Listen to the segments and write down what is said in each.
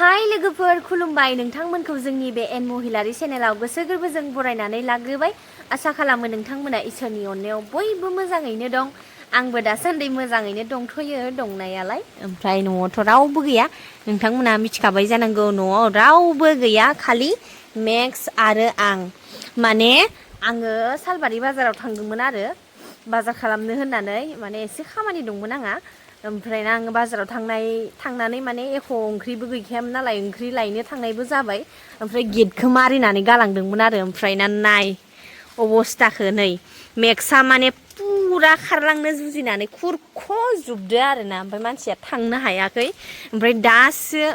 हाय लोगोफोर खुलुमबाय नोंथांमोनखौ जोंनि बे एन महिलारि चेनेलाव गोसो गोरबोजों बरायनानै लाग्रोबाय आसा खालामो नोंथांमोना इसोरनि अननायाव बयबो मोजाङैनो दं आंबो दासान्दि मोजाङैनो दंथ'यो दंनायालाय ओमफ्राय न'आवथ' रावबो गैया नोंथांमोना मिथिखाबाय जानांगौ न'आव रावबो गैया खालि मेक्स आरो आं माने आङो सालबारि बाजाराव थांदोंमोन आरो बाजार खालामनो होननानै माने एसे खामानि दंमोन आंहा ओमफ्राय आङो बाजाराव थांनानै माने एख' ओंख्रिबो गैखायामोन नालाय ओंख्रि लायनो थांनायबो जाबाय ओमफ्राय गेटखौ मारिनानै गालांदोंमोन आरो ओमफ्राय नाय अबस्थाखौ नै मेक्सआ माने पुरा खारलांनो जुजिनानै खुरख'जोबदो आरोना ओमफ्राय मानसिया थांनो हायाखै ओमफ्राय दासो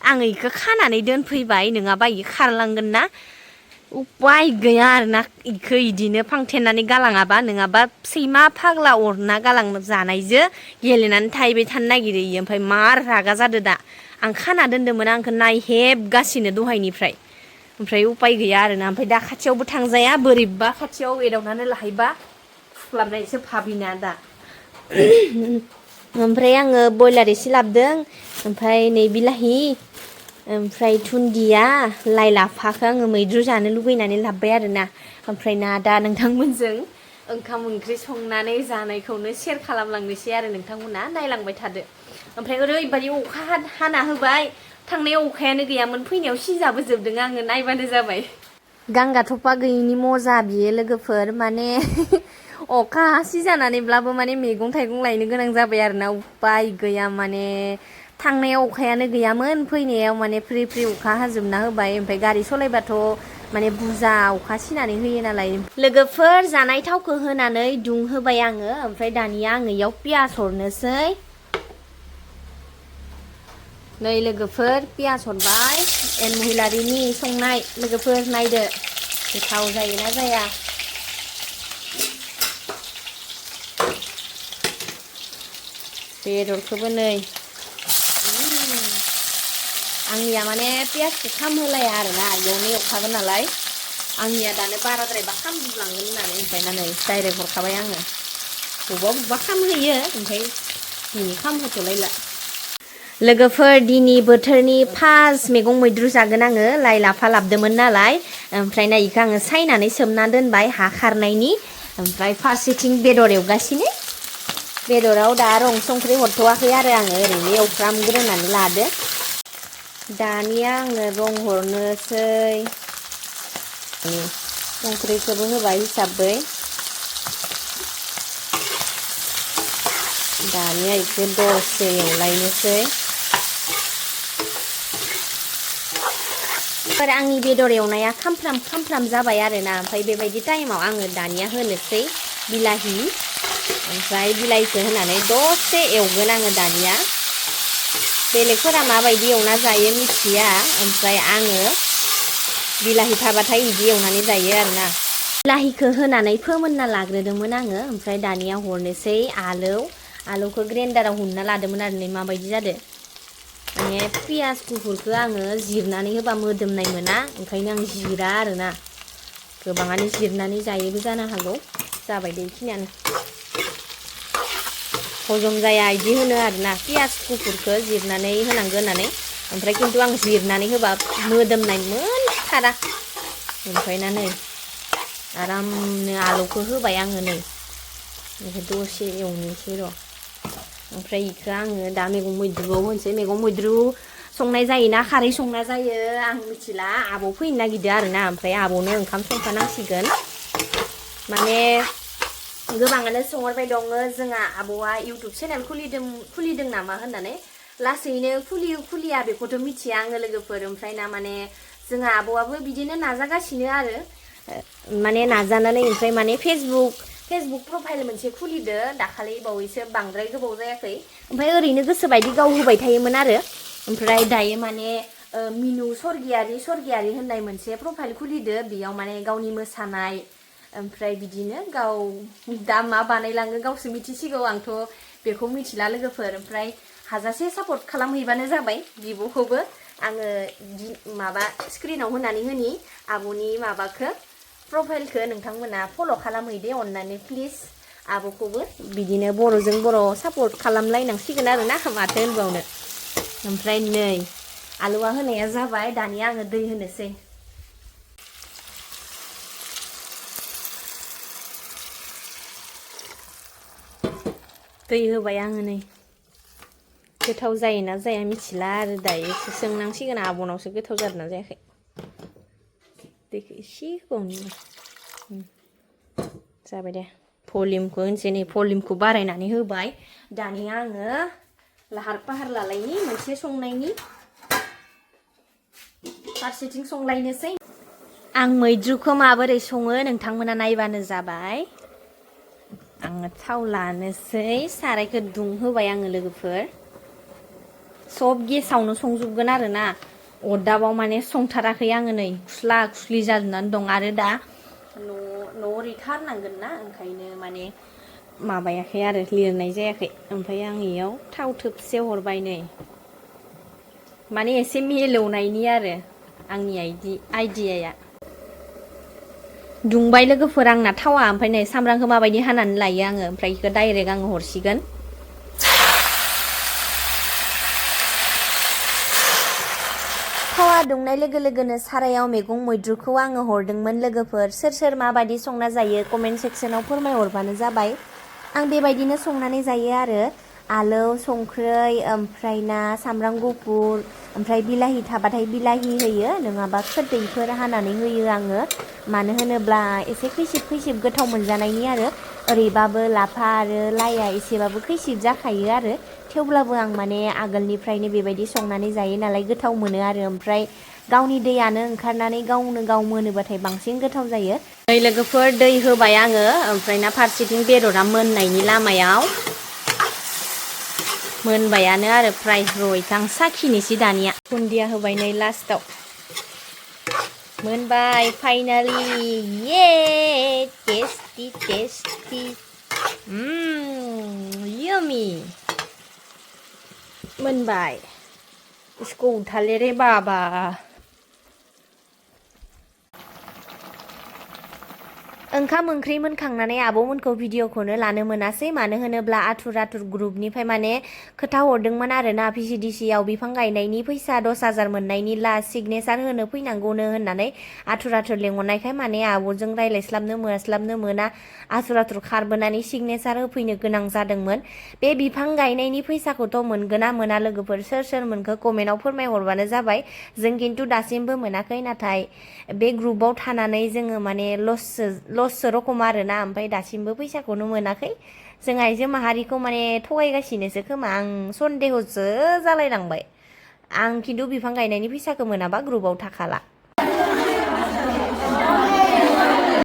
आं इखौ खानानै दोनफैबाय नङाबा इ खारलांगोन ना उपाय गैया आरोना इखौ इदिनो फांथेनानै गालाङाबा नङाबा सैमा फाग्ला अरना गालां जानायजों गेलेनानै थाहैबाय थानो नागिरो इयो ओमफ्राय मार रागा जादो दा आं खाना दोन्दोंमोन आंखौ नायहेबगासिनो दहायनिफ्राय ओमफ्राय उपाय गैया आरोना ओमफ्राय दा खाथियावबो थांजाया बोरैबा खाथियाव एदावनानै लाहैबा फुख्लाबनायसो भाबिना दा ओमफ्राय आङो बयलार एसे लाबोदों ओमफ्राय नै बिलाहि ओमफ्राय दुन्दिया लाइ लाफाखौ आङो मैद्रु जानो लुगैनानै लाबोबाय आरोना ओमफ्राय दा नोंथांमोनजों ओंखाम ओंख्रि संनानै जानायखौनो शेयार खालामलांनोसै आरो नोंथांमोना नायलांबाय थादो ओमफ्राय ओरैबायदि अखा हाना होबाय थांनायाव अखायानो गैयामोन फैनायाव सिजाबोजोबदों आङो नायबानो जाबाय गांगाथफा गैयिनि मजा बियो लोगोफोर माने अखा सिजानानैब्लाबो माने मैगं थाइगं लायनो गोनां जाबाय आरोना उपाय गैया माने थांनायाव अखायानो गैयामोन फैनायाव माने फ्रि फ्रि अखा हाजोबना होबाय ओमफ्राय गारि सालायबाथ' माने बुरजा अखा सिनानै होयो नालाय लोगोफोर जानाय थावखौ होनानै दुंहोबाय आङो ओमफ्राय दानिया आङो इयाव पियास हरनोसै नै लोगोफोर पियास हरबाय एन महिलारिनि संनाय लोगोफोर नायदो गोथाव जायोना जाया बेदरखौबो नै आंनिया माने पियासखौ खामहोलाया आरोना इयावनो एवखागोन नालाय आंनिया दानो बाराद्रायबा खामजोबलांगोन होननानै ओमफ्राय ना नै डाइरेक्ट हरखाबाय आङो बबेबा खामहोयो ओमफ्राय दिनै खामहोथ'लायला लोगोफोर दिनै बोथोरनि फार्स्ट मैगं मैद्रु जागोन आङो लाइ लाफा लाबोदोंमोन नालाय ओमफ्राय ना इखौ आङो सायनानै सोमना दोनबाय हा खारनायनि ओमफ्राय फारसेथिं बेदर एवगासिनो बेदराव दा रं संख्रि हरथ'वाखै आरो आङो ओरैनो एवफ्रामग्रोनानै लादो दानिया आङो रं हरनोसै संख्रिखौबो होबाय हिसाबै दानिया इखौ दसे एवलायनोसै आंनि बेदर एवनाया खामफ्राम जाबाय आरोना ओमफ्राय बेबायदि टाइमाव आङो दानिया होनोसै बिलाहि ओमफ्राय बिलाइखौ होनानै दसे एवगोन आङो दानिया बेलेगफोरा माबायदि एवना जायो मिथिया ओमफ्राय आङो बिलाहि थाबाथाय बिदि एवनानै जायो आरोना बिलाहिखौ होनानै फोमोनना लाग्रोदोंमोन आङो ओमफ्राय दानिया हरनोसै आलुखौ ग्रेन्डाराव हुनना लादोंमोन आरो नै माबायदि जादो माने पियास गुफुरखौ आङो जिरनानै होबा मोदोमनाय मोना ओंखायनो आं जिरा आरोना गोबाङानो जिरनानै जायोबो जानो हागौ जाबाय दे बेखिनियानो हजम जाया इदि होनो आरोना पियास गुफुरखौ जिरनानै होनांगौ होननानै ओमफ्राय खिन्थु आं जिरनानै होबा मोदोमनाय मोनथारा ओमफ्राय ना नै आरामनो आलुखौ होबाय आङो नै बेखौ दसे एवनोसै र' ओमफ्राय इखौ आङो दा मैगं मैद्रुआव होनोसै मैगं मैद्रु संनाय जायोना खारै संना जायो आं मिथिला आब' फैनो नागिरदो आरोना ओमफ्राय आब'नो ओंखाम संफानांसिगोन माने गोबाङानो सोंहरबाय दङ जोंहा आब'आ इउटुब चेनेल खुलिदों नामा होननानै लासैनो खुलिया बेखौथ' मिथिया आङो लोगोफोर ओमफ्राय ना माने जोंहा आब'आबो बिदिनो नाजागासिनो आरो माने नाजानानै ओमफ्राय माने फेसबुक प्रफाइल मोनसे खुलिदो दाखालि बावैसो बांद्राय गोबाव जायाखै ओमफ्राय ओरैनो गोसोबायदि गाव होबाय थायोमोन आरो ओमफ्राय दायो माने मिनु सरगियारि होननाय मोनसे प्रफाइल खुलिदो बेयाव माने गावनि मोसानाय ओमफ्राय बिदिनो गाव दा मा बानायलाङो गावसो मिथिसिगौ आंथ' बेखौ मिथिला लोगोफोर ओमफ्राय हाजासे सापर्ट खालामहैबानो जाबाय बिब'खौबो आङो माबा स्क्रिनाव होनानै होनि आब'नि माबाखौ प्रफाइलखौ नोंथांमोना फल' खालामहैदे अननानै प्लिज आब'खौबो बिदिनो बर'जों बर' सापर्ट खालामलायनांसिगोन आरोना माथो होनबावनो ओमफ्राय नै आलुआ होनाया जाबाय दानिया आङो दै होनोसै दै होबाय आङो नै गोथाव जायोना जाया मिथिला आरो दायो सोंनांसिगोन आब'नावसो गोथाव जादोंना जायाखै दैखौ एसे होबावनो जाबाय दे भलिउमखौ होनसै नै भलिउमखौ बारायनानै होबाय दानिया आङो लाहार फाहार लालायनि मोनसे संनायनि फारसेथिं संलायनोसै आं मैद्रुखौ माबोरै सङो नोंथांमोना नायबानो जाबाय आङो थाव लानोसै सारायखौ दुंहोबाय आङो लोगोफोर सब गेसावनो संजोबगोन आरोना अरदाबाव माने संथाराखै आङो नै खुस्ला खुस्लि जाजोबनानै दं आरो दा न' ओरैथारनांगोन ना ओंखायनो माने माबायाखै आरो लिरनाय जायाखै ओमफ्राय आं इयाव थाव थोबसे हरबाय नै माने एसे मिलौनायनि आरो आंनि आइडियाया दुंबाय लोगोफोर आंना थावा ओमफ्राय नै सामब्रामखौ माबायदि हानानै लायो आङो ओमफ्राय बेखौ डाइरेक्ट आङो हरसिगोन थावा दुंनाय लोगो लोगोनो सारायाव मैगं मैद्रुखौ आङो हरदोंमोन लोगोफोर सोर सोर माबायदि संना जायो कमेन्ट सेक्सनाव फोरमायहरबानो जाबाय आं बेबायदिनो संनानै जायो आरो आलौ संख्रै ओमफ्राय ना सामब्राम गुफुर ओमफ्राय बिलाहि थाबाथाय बिलाहि होयो नङाबा खोरदैफोर हानानै होयो आङो मानो होनोब्ला एसे खैसिब खैसिब गोथाव मोनजानायनि आरो ओरैबाबो लाफा आरो लाइया एसेबाबो खैसिब जाखायो आरो थेवब्लाबो आं माने आगोलनिफ्रायनो बेबायदि संनानै जायो नालाय गोथाव मोनो आरो ओमफ्राय गावनि दैयानो ओंखारनानै गावनो गाव मोनोबाथाय बांसिन गोथाव जायो दै लोगोफोर दै होबाय आङो ओमफ्राय ना फारसेथिं बेदरा मोननायनि लामायाव मोनबायानो आरो फ्राय रयथां साखिनोसै दानिया दुन्दिया होबाय नै लास्टाव मोनबाय फाइनालि ये टेस्टी टेस्टी यम्मी मोनबाय इसको उठा ले रे बाबा ओंखाम ओंख्रि मोनखांनानै आब'मोनखौ भिडिअखौनो लानो मोनासै मानो होनोब्ला आथुर आथुर ग्रुपनिफ्राय माने खोथा हरदोंमोन आरोना PCDCआव बिफां गायनायनि फैसा 10,000 मोननायनि लास्ट सिगनेसार होनो फैनांगौनो होननानै आथुर आथुर लेंहरनायखाय माने आब'जों रायज्लायस्लाबनो मोना आथुर आथुर खारबोनानै सिगनेसार होफैनो गोनां जादोंमोन बे बिफां गायनायनि फैसाखौथ' मोनगोन ना मोना लोगोफोर सोर सोर मोनखो कमेन्टआव फोरमायहरबानो जाबाय जों खिन्थु दासिमबो मोनाखै नाथाय बे ग्रुपाव थानानै जोङो माने लससो रखम आरोना ओमफ्राय दासिमबो फैसाखौनो मोनाखै जों आइजो माहारिखौ माने थगायगासिनोसो खोमा आं सन्देहसो जालायलांबाय आं खिन्थु बिफां गायनायनि फैसाखौ मोनाबा ग्रुपाव थाखाला